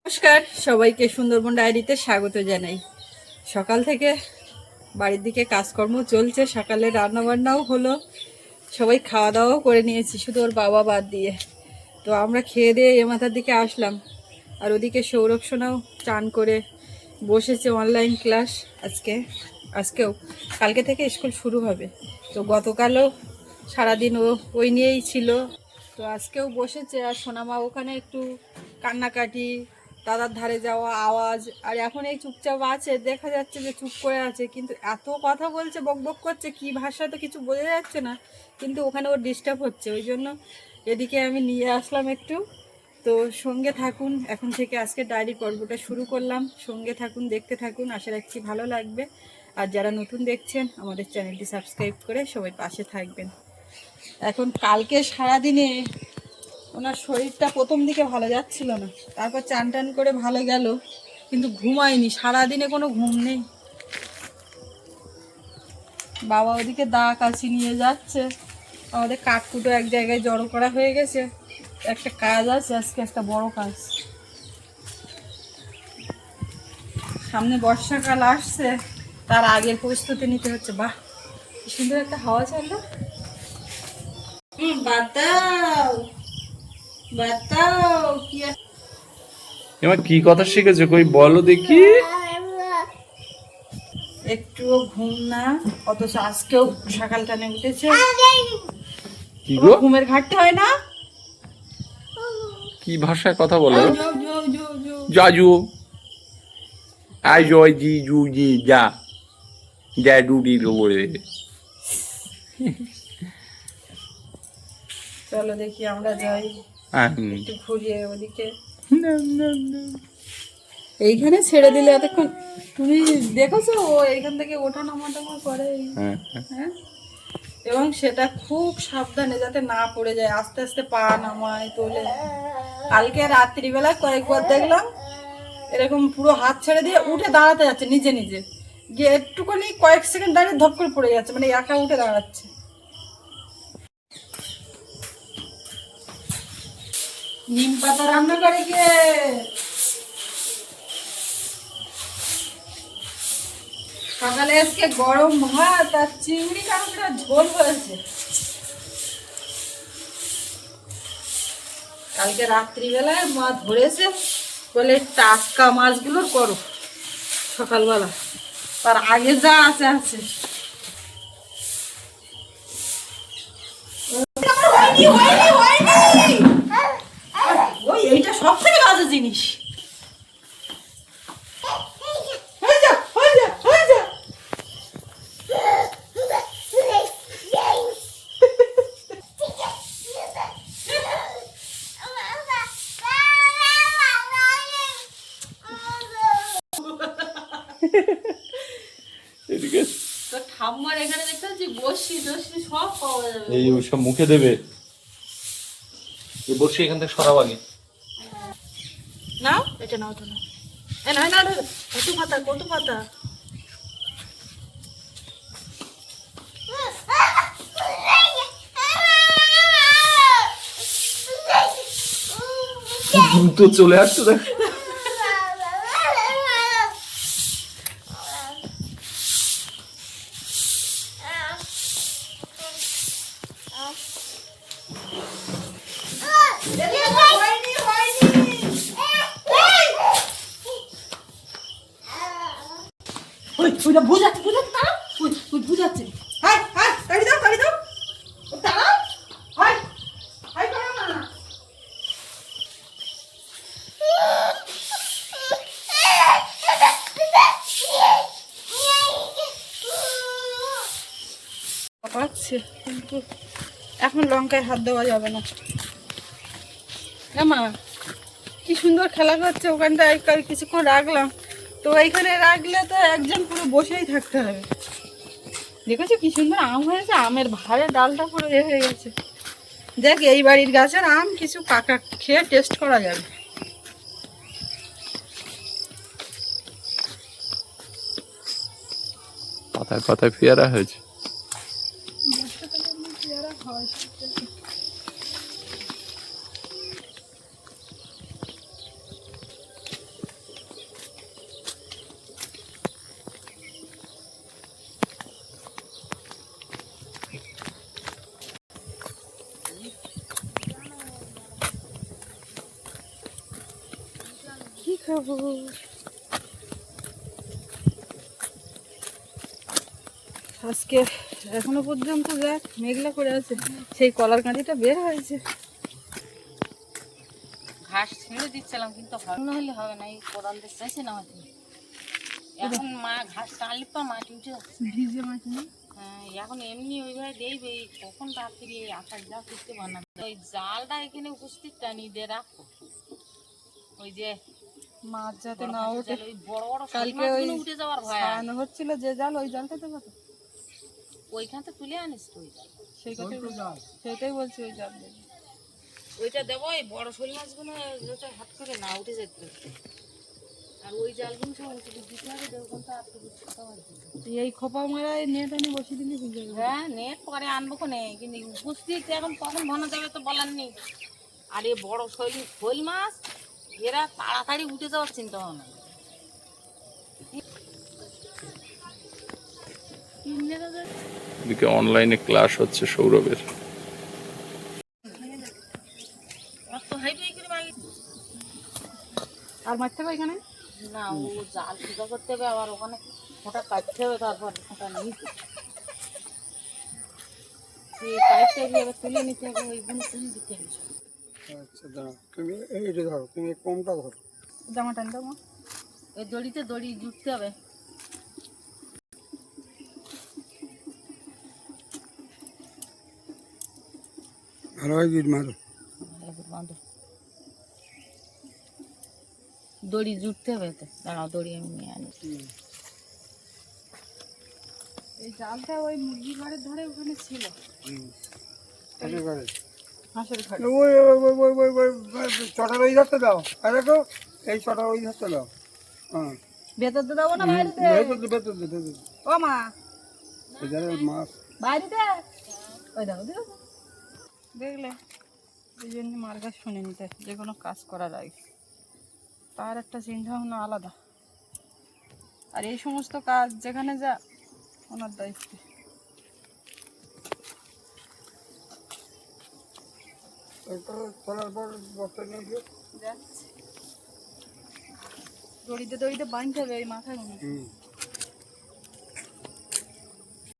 নমস্কার, সবাইকে সুন্দরবন ডায়েরিতে স্বাগত জানাই। সকাল থেকে বাড়ির দিকে কাজকর্ম চলছে, সকালে রান্নাবান্নাও হলো, সবাই খাওয়া দাওয়াও করে নিয়েছি, শুধু ওর বাবা বাদ দিয়ে। তো আমরা খেয়ে দিয়ে এ মাথার দিকে আসলাম, আর ওদিকে সৌরভ সোনাও চান করে বসেছে অনলাইন ক্লাস। আজকেও কালকে থেকে স্কুল শুরু হবে, তো গতকালও সারাদিন ওই নিয়েই ছিল। তো আজকেও বসেছে, আর সোনামা ওখানে একটু কান্নাকাটি, দাদার ধারে যাওয়া আওয়াজ, আর এখন এই চুপচাপ আছে, দেখা যাচ্ছে যে চুপ করে আছে, কিন্তু এত কথা বলছে, বকবক করছে, কি ভাষা তো কিছু বোঝা যাচ্ছে না, কিন্তু ওখানে ওর ডিস্টার্ব হচ্ছে, ওই জন্য এদিকে আমি নিয়ে আসলাম একটু। তো সঙ্গে থাকুন, এখন থেকে আজকে ডায়েরি পর্বটা শুরু করলাম, সঙ্গে থাকুন, দেখতে থাকুন, আশা রাখছি ভালো লাগবে। আর যারা নতুন দেখছেন আমাদের চ্যানেলটি সাবস্ক্রাইব করে সবাই পাশে থাকবেন। এখন কালকে সারাদিনে ওনার শরীরটা প্রথম দিকে ভালো যাচ্ছিল না, তারপর চান টান করে ভালো গেল, কিন্তু ঘুমায়নি, সারাদিনে কোনো ঘুম নেই। বাবা ওদিকে দা কাছি নিয়ে যাচ্ছে, আমাদের কাঠকুটো এক জায়গায় জড়ো করা হয়ে গেছে, একটা কাজ আছে আজকে, একটা বড় কাজ। সামনে বর্ষাকাল আসছে, তার আগের প্রস্তুতি নিতে হচ্ছে। বাহ, কি সুন্দর একটা হাওয়া চললো। বাতাও বাতাও, কি এবার কি কথা শিখেছো কই বলো দেখি। একটুও ঘুম না, অথচ আজকেও সকাল টানে উঠেছে। কি গো, ঘুমের ঘাটতি হয় না? কি ভাষায় কথা বলো? জো। জাজু আই জয় জি জু জি যা যা ডুডি বলে। চলো দেখি আমরা যাই একটু ঘুরিয়ে ওদিকে। এইখানে ছেড়ে দিলে এতক্ষণ তুমি দেখেছো ও এইখান থেকে ওঠানামা করে। হ্যাঁ, এবং সেটা খুব সাবধানে যাতে না পড়ে যায়, আস্তে আস্তে পা নামায় তোলে। কালকে রাত্রিবেলায় কয়েকবার দেখলাম এরকম পুরো হাত ছেড়ে দিয়ে উঠে দাঁড়াতে যাচ্ছে নিজে নিজে, গিয়ে একটুখানি কয়েক সেকেন্ড দাঁড়িয়ে ধপ করে পড়ে যাচ্ছে, মানে একা উঠে দাঁড়াচ্ছে। নিম পাতা রান্না করে কে? সকালে আজকে গরম ভাত আর চিংড়ি কাঁকড়া ঝোল হয়েছে। কালকে রাত্রিবেলায় মা ধরেছে, বলে টাটকা মাছগুলো করো সকালবেলা, তার আগে যা আছে আছে। ওই এইটা সব থেকে বাজে জিনিস। এদিকে তো ঠাম্মার এখানে দেখতে পাচ্ছি বসি টসি সব পাওয়া যাবে। এই সব মুখে দেবে, এই বসে এখান থেকে সরাও আগে। নাও এটা, নাও তো নাও, এ না না, কত পাতা কত পাতা। দ্রুত চলে আসছো দেখ। পাচ্ছে, কিন্তু এখন লঙ্কায় হাত দেওয়া যাবে না। মা কি সুন্দর খেলা করছে, ওখানটায় কিছুক্ষণ রাখলাম, তো এইখানে রাখলে তো একজন পুরো বসেই থাকতে হবে। দেখেছো কি সুন্দর আম হয়েছে, আমের ভারে ডালটা পুরো এ হয়ে গেছে। দেখ, এই বাড়ির গাছের আম কিছু পাকা খেয়ে টেস্ট করা যাবে। পাতায় পাতায় পেয়ারা হয়েছে। পেয়ারা হয়। আজকে এখনো পর্যন্ত দেখ মেঘলা করে আছে, সেই কলার কাঁটিটা বের হয়েছে। ঘাস ছেড়ে দিচ্ছিলাম কিন্তু মনে হলে হবে না, এই কোদাল দিয়ে চাইছে না মাটি। এখন মা ঘাস টানলে পা মাটি উঠে যাচ্ছে। ভিজে মাটি না? হ্যাঁ, এখন এমনি ওইভাবে দেখবে কখন রাত্রি এই আকাশ যা করতে বানাবে। ওই জালটা এখানে উপস্থিত টানি দিয়ে রাখো, ওই যে মাছ যাতে না ওঠে। ওই বড় বড় কালকে ওই উঠে যাওয়ার ভয়। ছাড়ানো হচ্ছিল যে জাল, ওই জালটা দেবো তো। ওইখান থেকে তুলে আনিস তো ওই জাল। সেই কথাই সেটাই বলছি, ওই জাল দেবো। ওইটা দেবো, এই বড় শোল মাছগুলো যেটা হাত করে না উঠে যেতে। আর ওই জালগুলো সব উঠে দিতে হবে, দেখুন তো আর কিছু এই খোপা মারায় নেট আনি বসিয়ে দিলে হয়ে যাবে। হ্যাঁ, নেট পরে আনবো কোনে, কিন্তু উপস্থিত এখন কখন ভাঙা যাবে তো বলার নেই। আর এই বড় শোল মাছ এরা তাড়াতাড়ি উঠে যাওয়ার চিন্তা ভাবনা। এদিকে অনলাইনে ক্লাস হচ্ছে সৌরভের। আর মারতে হবে এখানে না, ও জাল সোজা করতে হবে, আবার ওখানে ফোঁটা কাটতে হবে, তারপর ফোঁটা নিতে পাইপটা এভাবে তুলে নিতে হবে, ওইগুলো তুলে দিতে হবে। আচ্ছা দাঁড়াও, তুমি এইটা ধরো, তুমি কমটা ধরো। জামা টান দাও মা। ওই দড়িতে দড়ি জুটতে হবে। ভালোভাবে গিট মারো। বাঁধো, দড়ি জুটতে হবে তো। দাঁড়াও, দড়ি আমি নিয়ে আনি। এই জালটা ওই মুরগি ঘরের ধারে ওখানে ছিল, একেবারে হাঁসের ঘরে। ওই ওই ওই ওই ওই ওই ওই চটার ওই ধরতে দাও, আর দেখো এই চটার ওই ধরতে দাও। হ্যাঁ, ভেতর দিয়ে দেবো না বাইরেতে? ভেতর দে, ভেতর দে, ভেতর দে। ও মা, এই জালে মাছ। বাইরেতে ওই দাও দিও। দেখলে, এই জন্য মার কাছে শুনে নিতে, যে কোনো কাজ করার আগে তার একটা চিন্তা ভাবনা আলাদা। আর এই সমস্ত কাজ যেখানে যা ওনার দায়িত্বে। এরপর তোলার পর বস্তা নিয়ে গিয়ে যাচ্ছে, দড়িতে দড়িতে বাঁধতে হবে এই মাথায় মনে।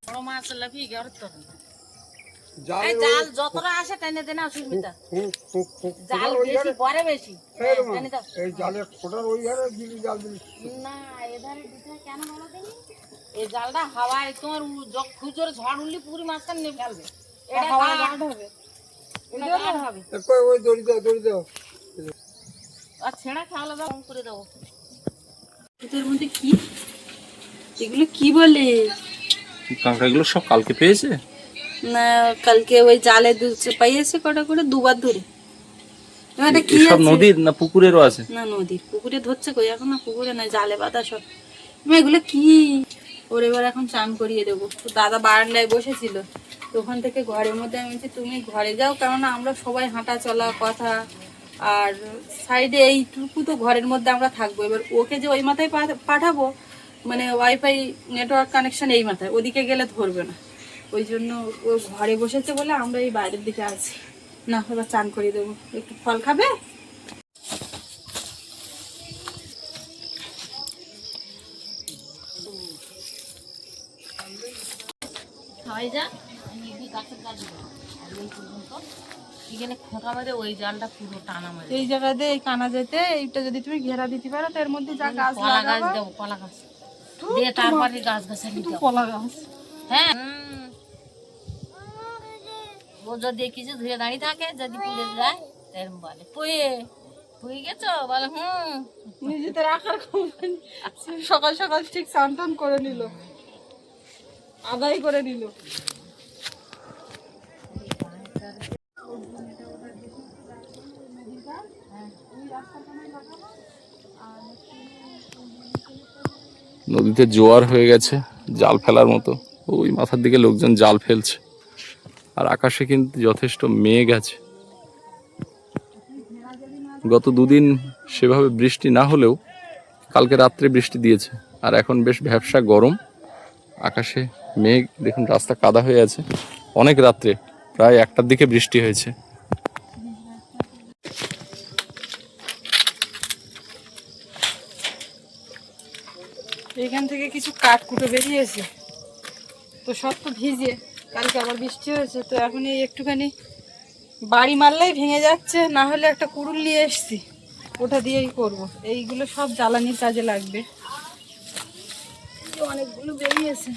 বড় মাছ লাফিয়ে গেছে তো। জাল এই জাল যতটা আসে টেনে দেনা সুস্মিতা। জাল বেশি পরে বেশি টেনে দাও। এই জালে ফোটার ওই ধারে দিলি, জাল দিলি। না, এধারে দিতে কেন বলো দিনি? এই জালটা হাওয়ায় তোমার খুচরে ঝড় উঠলে পুরি মাছটা নিয়ে ফেলবে। এটা হাওয়ায় গাঢ় গাঢ় হবে। এটা গাঢ় হবে। এরপর ওই দড়ি দাও, দড়ি দাও। আর ছেঁড়া খাওয়ালে দাও, কম করে দেবো। এটার মধ্যে কি, এগুলো কি বলে? কাঁকড়াগুলো সব কালকে পেয়েছে। না, কালকে ওই জালে পাইয়েছে কটা করে, দুবার ধরে। এটা কি সব আছে? নদীর না পুকুরেরও আছে? না, নদীর। পুকুরে ধরছে কই এখন? না পুকুরে নাই, জালে বাঁধা সব। এগুলো কি? ওর এবার এখন চান করিয়ে দেবো। তো দাদা বারান্দায় বসেছিল, তো ওখান থেকে ঘরের মধ্যে আমি বলছি তুমি ঘরে যাও, কেননা আমরা সবাই হাঁটা চলা কথা, আর সাইডে এইটুকু তো ঘরের মধ্যে আমরা থাকবো। এবার ওকে যে ওই মাথায় পাঠাবো, মানে ওয়াইফাই নেটওয়ার্ক কানেকশন এই মাথায়, ওদিকে গেলে ধরবে না। ওই জন্য ও ঘরে বসেছে বলে আমরা এই বাইরের দিকে আছি। না, এবার চান করিয়ে দেবো। একটু ফল খাবে? খাওয়াই যা, আমি এদিকে গাছের গাছ দেবো। আর ওই পর্যন্ত এখানে খোঁটা মেরে ওই জালটা পুরো টানা মেরে এই জায়গাতে এই কানা যেতে এইটা যদি তুমি ঘেরা দিতে পারো, তো এর মধ্যে যা গাছ কলা গাছ লাগাবা। দেবো, কলা গাছ দিয়ে তারপরে গাছ গাছালি দেবো। কলা গাছ হ্যাঁ, ও যদি কিছু ধুয়ে দাঁড়িয়ে থাকে, যদি পুড়ে যায় এরকম বলে পুয়ে পুয়ে গেছো, বলে নিজেতে রাখার ক্ষমতা। সকাল সকাল ঠিক স্নান টান করে নিল, আদায় করে নিল। নদীতে জোয়ার হয়ে গেছে, জাল ফেলার মতো। ওই মাথার দিকে লোকজন জাল ফেলছে, আর আকাশে কিন্তু যথেষ্ট মেঘ আছে। গত দুদিন সেভাবে বৃষ্টি না হলেও কালকে রাত্রে বৃষ্টি দিয়েছে, আর এখন বেশ ভ্যাপসা গরম। আকাশে মেঘ, দেখুন রাস্তা কাদা হয়ে আছে। অনেক রাত্রে প্রায় 1টার দিকে বৃষ্টি হয়েছে। এখান থেকে কিছু কাঠ কুটো বেরিয়েছে, তো সব তো ভিজে, কালকে আবার বৃষ্টি হয়েছে, তো এখন এই একটুখানি বাড়ি মারলেই ভেঙে যাচ্ছে, না হলে একটা কুড়ুল নিয়ে এসছি, ওটা দিয়েই করব। এইগুলো সব জ্বালানির কাজে লাগবে। অনেকগুলো বেরিয়েছে।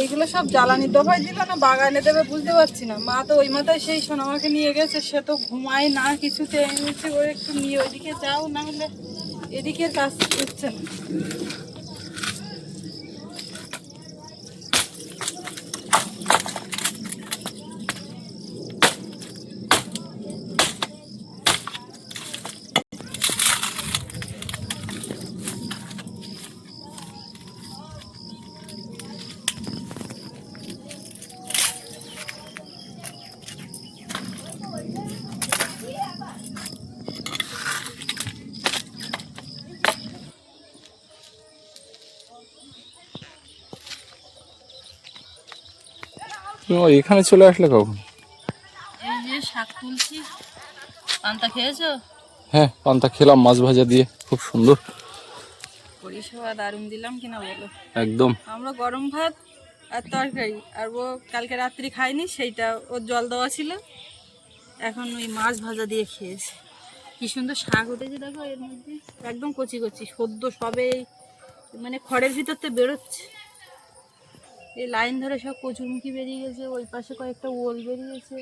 এইগুলো সব জ্বালানি দফায় দিল না বাগানে দেবে বুঝতে পারছি না। মা তো ওই মাথায় সেই সোনামাকে নিয়ে গেছে, সে তো ঘুমায় না কিছুতে, এনেছে ওর একটু নিয়ে ওইদিকে যাও, না হলে এদিকের কাজ করছে না। তুমি এখানে চলে আসলে কখন? এই যে শাক তুলছি। পান্তা খেয়েছো? হ্যাঁ, পান্তা খেলাম মাছ ভাজা দিয়ে, খুব সুন্দর পরিষেবা দারুণ দিলাম কিনা বলো? একদম। আমরা গরম ভাত আর তরকারি, আর ও কালকে রাত্রি খায়নি, সেইটা ওর জল দেওয়া ছিল, এখন ওই মাছ ভাজা দিয়ে খেয়েছে। কি সুন্দর শাক উঠেছে দেখো এর মধ্যে, একদম কচি কচি সদ্য সবে মানে খড়ের ভিতর থেকে বেরোচ্ছে। এই লাইন ধরে সব কচুরমুখী বেরিয়ে গেছে, ওই পাশে কয়েকটা ওল বেরিয়েছে।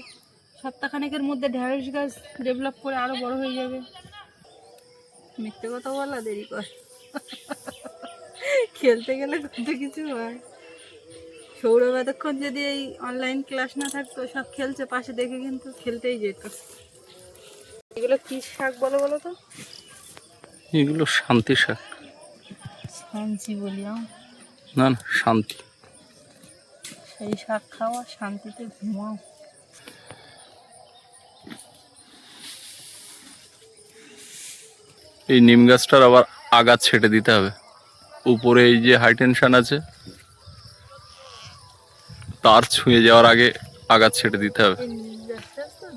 সপ্তাহখানেকের মধ্যে ঢেঁড়স গাছ ডেভেলপ করে আরো বড় হয়ে যাবে। মিথ্যে কথা বলা দেরি কর, খেলতে গেলে কত কিছু হয়। সৌরভ এতক্ষণ যদি এই অনলাইন ক্লাস না থাকতো, সব খেলছে পাশে দেখে, কিন্তু খেলতেই যেত। এগুলো কি শাক বলো বলো তো? এগুলো শান্তি শাক। শান্তি বলি না না, শান্তি। সেই শাক খাওয়া, শান্তিতে ঘুমাও। এই নিম গাছটার আবার আগাছ ছেটে দিতে হবে। উপরে এই যে হাই টেনশন আছে, তার ছুঁয়ে যাওয়ার আগে আগাছ ছেটে দিতে হবে।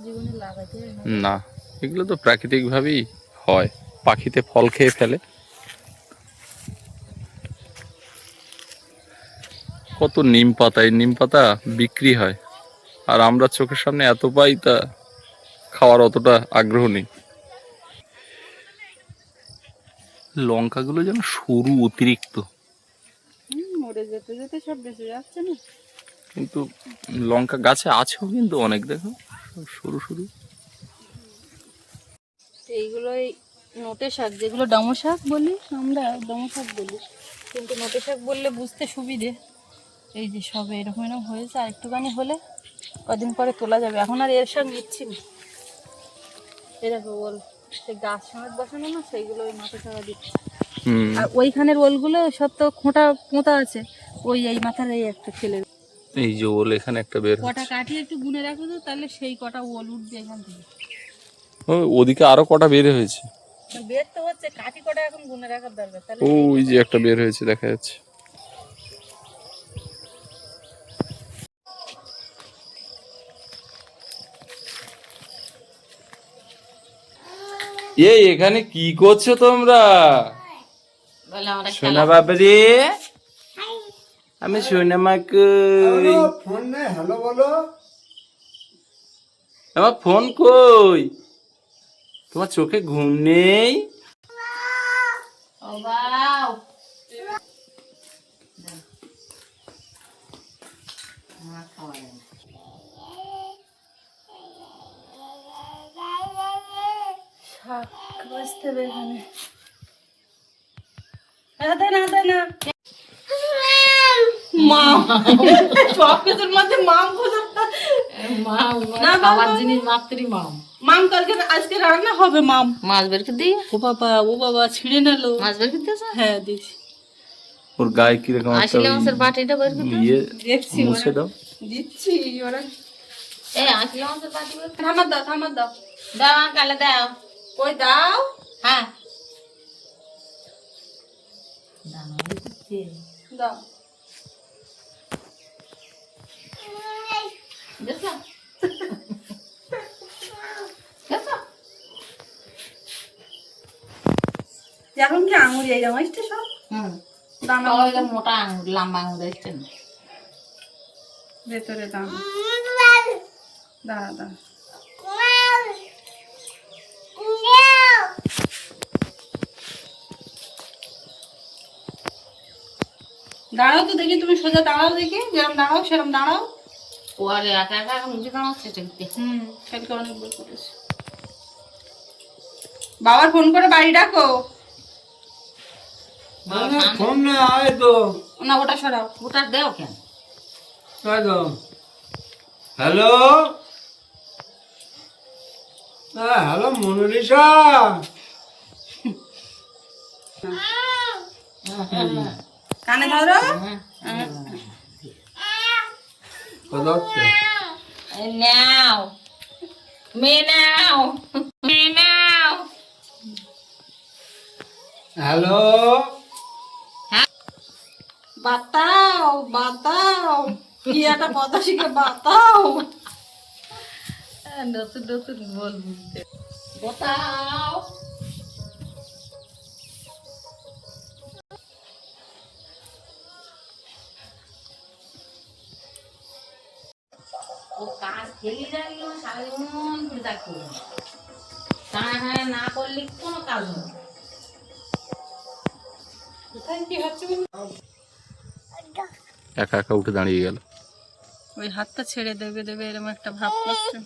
জীবনে লাগাতে না, এগুলো তো প্রাকৃতিকভাবেই হয়, পাখিতে ফল খেয়ে ফেলে। কত নিম পাতা, এই নিম পাতা বিক্রি হয়, আর আমরা চোখের সামনে এত পাই, তা খাওয়ার অতটা আগ্রহ নেই। লঙ্কাগুলো যেন সরু অতিরিক্ত, মরে যেতে যেতে সব বেঁচে যাচ্ছে না। কিন্তু লঙ্কা গাছে আছেও কিন্তু অনেক, দেখো সব সরু সরু। এইগুলো এই নোটে শাক, যেগুলো ডামো শাক বলি আমরা, ডামো শাক বলি, কিন্তু নোটে শাক বললে বুঝতে সুবিধে। এই যে সব এরকম এরকম হয়েছে, আর একটুখানি হলে কদিন পরে তোলা যাবে। এখন আর এর শাক নিচ্ছি না। এরকম ওল সেই গাছ সমেত বসানো না, সেইগুলো ওই মাথা ছাড়া দিচ্ছি। আর ওইখানের ওলগুলো সব তো খোঁটা পোঁতা আছে, ওই এই মাথার এই একটা ফেলে। এই যে ওল এখানে একটা বের কটা হচ্ছে। কাঠি একটু গুনে রাখো তো, তাহলে সেই কটা ওল উঠবে এখান থেকে। ওদিকে আরো কটা বের হয়েছে, বের তো হচ্ছে, কাঠি কটা এখন গুনে রাখার দরকার, তাহলে ওই যে একটা বের হয়েছে দেখা যাচ্ছে। এই এখানে কি করছো তোমরা? সোনা বাবারে, আমি সোনা মা কই? ফোন নেই, হ্যালো বলো। আমার ফোন কই? তোমার চোখে ঘুম নেই? শাক বাঁচতে হবে এখানে। আদে না মাম, সব কিছুর মধ্যে মাম খোঁজাটা। খাবার জিনিস মাত্রই মাম। মাম কালকে আজকে রান্না হবে মাম। মাছ বের করে দিই। ও বাবা ছিঁড়ে নিল। মাছ বের করে দিয়েছ? হ্যাঁ দিছি। ওর গায়ে কিরকম একটা আসলে মাছের বাটিটা বের করে ইয়ে দেখছি মুছে দাও। দিচ্ছি ওরা। এই আসলে মাছের বাটি বের থামার দাও। দাও কালে দাও। কই দাও। হ্যাঁ দাও। দেখো দেখো এখন কি আঙুর এই জামাইটা সব দানা মোটা আঙুর লম্বা আঙুর দেখছে না। ভেতরে দানা। দাঁড়া দাঁড়া। দাঁড়াও তো দেখি, তুমি সোজা দাঁড়াও দেখি, যেরকম দাঁড়াও সেরকম দাঁড়াও। পরে একা একা মুখে দাঁড়াচ্ছে দেখতে। কালকে অনেক বই করেছে। বাবার ফোন করে বাড়ি ডাকো। ফোন না আয় তো না ওটা সরাও। ওটা দেও কেন? Hello, hello Monalisa. কানে ধরো। কথা হচ্ছে নাও মেয়ে নাও মেয়ে নাও। হ্যালো, বাতাও বাতাও, কি একটা কথা শিখে বাতাও। নতুন নতুন বল বুঝতে কোথাও। ও কাজ খেলি রাখলো সারাদিন করে থাকতো। হ্যাঁ না করলে কোনো কাজ হবে না। কোথায় কি হচ্ছে? একা একা উঠে দাঁড়িয়ে গেল, ওই হাতটা ছেড়ে দেবে দেবে এরকম একটা ভাব করছে।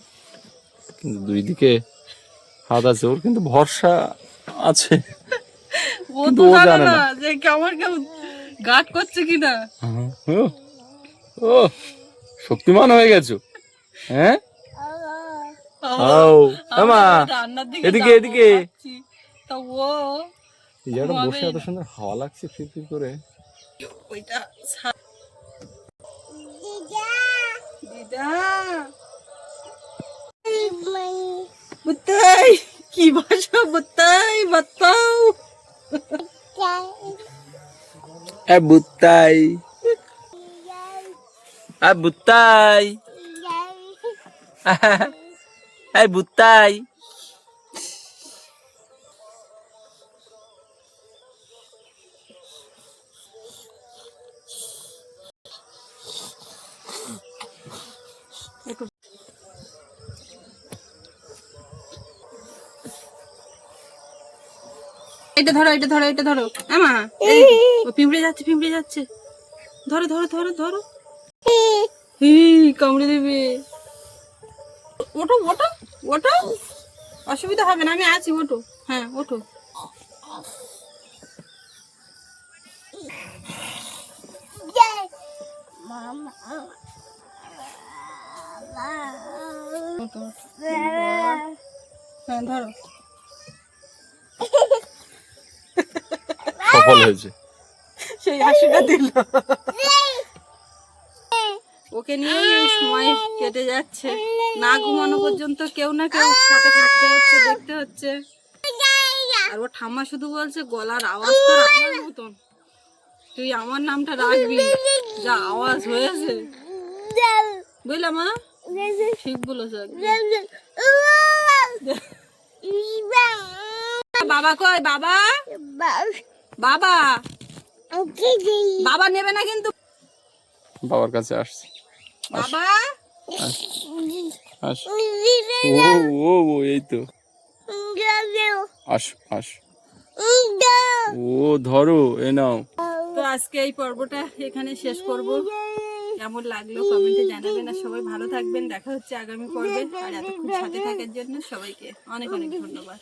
কিন্তু দুই দিকে হাত আছে, ওর কিন্তু ভরসা আছে। ও কিন্তু তো ও জানে জানে না না। যে কেমন কেমন গাট করছে কিনা। ও, ও শক্তিমান হয়ে গেছো, হ্যাঁ? আও মা, রান্নার দিকে এদিকে যাবো এদিকে। ভাবছি। তা ও এই জায়গাটা বসে ঘুমাবেই এত না। সুন্দর হাওয়া লাগছে ফিরফির করে। ওইটা দিদা বুতাই কি ভাষা, বুতাই বাতাও। বুতাই বুতাই বুতাই। এটা ধরো এটা ধরো এটা ধরো। আমা ও পিঁপড়ে যাচ্ছে পিঁপড়ে যাচ্ছে। ধরো ধরো ধরো ধরো। কামড়ে দেবে। ওঠো ওঠো ওঠো, অসুবিধা হবে না, আমি আছি, ওঠো। হ্যাঁ ওঠো। ওঠো। হ্যাঁ ধরো। সফল হয়েছে। সেই হাসিটা দিল। ওকে নিয়ে এই সময় কেটে যাচ্ছে, না ঘুমানো পর্যন্ত কেউ না কেউ সাথে থাকতে হচ্ছে, দেখতে হচ্ছে। আর ও ঠাম্মা শুধু বলছে গলার আওয়াজ তো আমার মতন, তুই আমার নামটা রাখবি, যা আওয়াজ হয়েছে। বুঝলাম মা, ঠিক বলেছে। বাবা কই বাবা, বাবা বাবা নেবে না কিন্তু। বাবার কাছে আসছে। বাবা আস ও ও ও, এই তো আস আস। ও ধরো, এ নাও। তো আজকে এই পর্বটা এখানে শেষ করব। কেমন লাগলো কমেন্টে জানাবেন, আর সবাই ভালো থাকবেন। দেখা হচ্ছে আগামী পর্বে। আর এতক্ষণ সাথে থাকার জন্য সবাইকে অনেক অনেক ধন্যবাদ।